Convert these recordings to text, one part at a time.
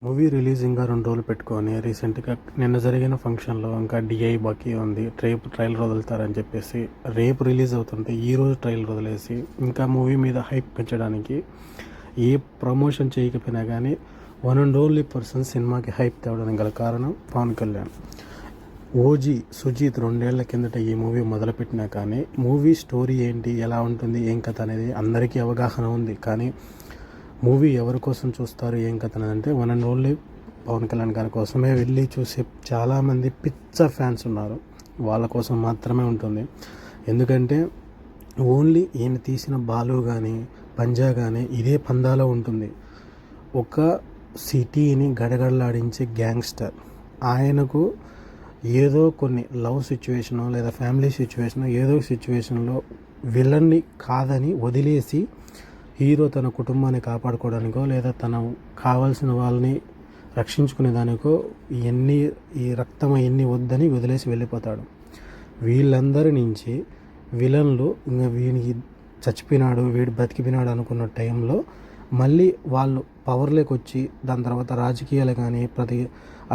Movie release ఇంకా 2 రోజులు పెట్టుకొని రీసెంట్‌గా నిన్న జరిగిన ఫంక్షన్‌లో ఇంకా డీఐ బాకీ ఉంది. రేపు ట్రైలర్ వదులుతారని చెప్పేసి రేపు రిలీజ్ అవుతుంటే ఈరోజు ట్రైలర్ వదిలేసి ఇంకా మూవీ మీద హైప్ పెంచడానికి ఏ ప్రమోషన్ చేయకపోయినా కానీ వన్ అండ్ ఓన్లీ పర్సన్ సినిమాకి హైప్ తేవడానికి గల కారణం పవన్ కళ్యాణ్. ఓజీ సుజీత్ 2 ఏళ్ల కిందట ఈ మూవీ మొదలుపెట్టినా కానీ మూవీ స్టోరీ ఏంటి, ఎలా ఉంటుంది, ఏం కథ అనేది అందరికీ అవగాహన ఉంది. కానీ మూవీ ఎవరి కోసం చూస్తారు, ఏం కథ అంటే one and only Pawan Kalyan గారి కోసమే వెళ్ళి చూసే చాలామంది పిచ్చ ఫ్యాన్స్ ఉన్నారు. వాళ్ళ కోసం మాత్రమే ఉంటుంది. ఎందుకంటే ఓన్లీ ఈయన తీసిన బాలు కానీ పంజా కానీ ఇదే పందాలో ఉంటుంది. ఒక సిటీని గడగడలాడించే గ్యాంగ్స్టర్. ఆయనకు ఏదో కొన్ని లవ్ సిచ్యువేషను లేదా ఫ్యామిలీ సిచ్యువేషను ఏదో సిచ్యువేషన్లో విలన్ని కాదని వదిలేసి హీరో తన కుటుంబాన్ని కాపాడుకోవడానికో లేదా తన కావాల్సిన వాళ్ళని రక్షించుకునే దానికో ఈ రక్తం ఎన్ని వద్దని వదిలేసి వెళ్ళిపోతాడు. వీళ్ళందరి నుంచి విలన్లు ఇంకా వీడికి చచ్చిపోయినాడు, వీడు బతికిపోయినాడు అనుకున్న టైంలో మళ్ళీ వాళ్ళు పవర్లోకి వచ్చి దాని తర్వాత రాజకీయాలు కానీ ప్రతి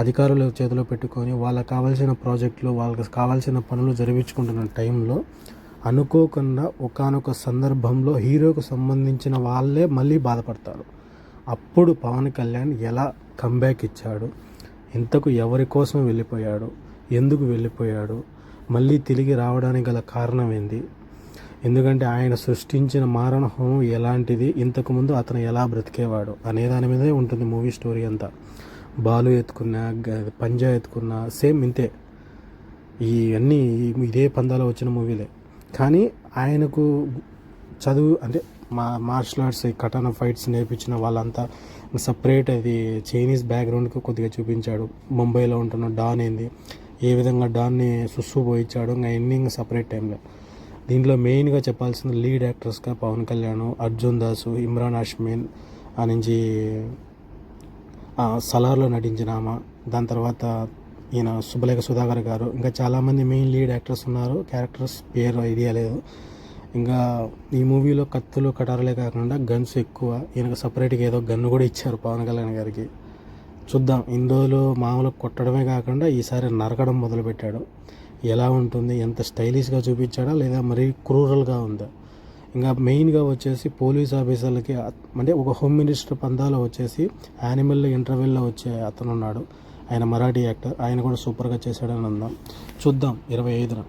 అధికారుల చేతిలో పెట్టుకొని వాళ్ళకి కావాల్సిన ప్రాజెక్టులు వాళ్ళకి కావాల్సిన పనులు జరిపించుకుంటున్న టైంలో అనుకోకుండా ఒకానొక సందర్భంలో హీరోకు సంబంధించిన వాళ్ళే మళ్ళీ బాధపడతారు. అప్పుడు పవన్ కళ్యాణ్ ఎలా కంబ్యాక్ ఇచ్చాడు, ఇంతకు ఎవరి కోసం వెళ్ళిపోయాడు, ఎందుకు వెళ్ళిపోయాడు, మళ్ళీ తిరిగి రావడానికి గల కారణం ఏంది, ఎందుకంటే ఆయన సృష్టించిన మారణ హోమం ఎలాంటిది, ఇంతకుముందు అతను ఎలా బ్రతికేవాడు అనే దాని మీదే ఉంటుంది మూవీ స్టోరీ అంతా. బాలు ఎత్తుకున్నా పంజా ఎత్తుకున్నా సేమ్ ఇంతే. ఇవన్నీ ఇదే పందాలో వచ్చిన మూవీలే. కానీ ఆయనకు చదువు అంటే మార్షల్ ఆర్ట్స్ కటానా ఫైట్స్ నేర్పించిన వాళ్ళంతా సపరేట్ అది చైనీస్ బ్యాక్గ్రౌండ్కి కొద్దిగా చూపించాడు. ముంబైలో ఉంటున్న డాన్ ఏంది, ఏ విధంగా డాన్ని పోయించాడు, ఇంకా ఎండింగ్ సపరేట్ టైంలో. దీంట్లో మెయిన్గా చెప్పాల్సిన లీడ్ యాక్టర్స్గా పవన్ కళ్యాణ్, అర్జున్ దాసు, ఇమ్రాన్ హాష్మిన్ నుంచి సలార్లో నటించిన ఆమె, దాని తర్వాత ఈయన సుబ్బలేఖ సుధాకర్ గారు, ఇంకా చాలామంది మెయిన్ లీడ్ యాక్టర్స్ ఉన్నారు. క్యారెక్టర్స్ పేరు ఐడియా లేదు. ఇంకా ఈ మూవీలో కత్తులు కటారులే కాకుండా గన్స్ ఎక్కువ. ఈయనకు సపరేట్గా ఏదో గన్ను కూడా ఇచ్చారు పవన్ కళ్యాణ్ గారికి. చూద్దాం. ఇన్ని రోజులు మామూలుగా కొట్టడమే కాకుండా ఈసారి నరకడం మొదలుపెట్టాడు. ఎలా ఉంటుంది, ఎంత స్టైలిష్గా చూపించాడా లేదా మరీ క్రూరల్గా ఉందా. ఇంకా మెయిన్గా వచ్చేసి పోలీస్ ఆఫీసర్లకి అంటే ఒక హోమ్ మినిస్టర్ పందాలో వచ్చేసి యానిమల్ ఇంటర్వెల్లో వచ్చే అతను ఉన్నాడు. ఆయన మరాఠీ యాక్టర్. ఆయన కూడా సూపర్గా చేశాడని అందాం. చూద్దాం 25న.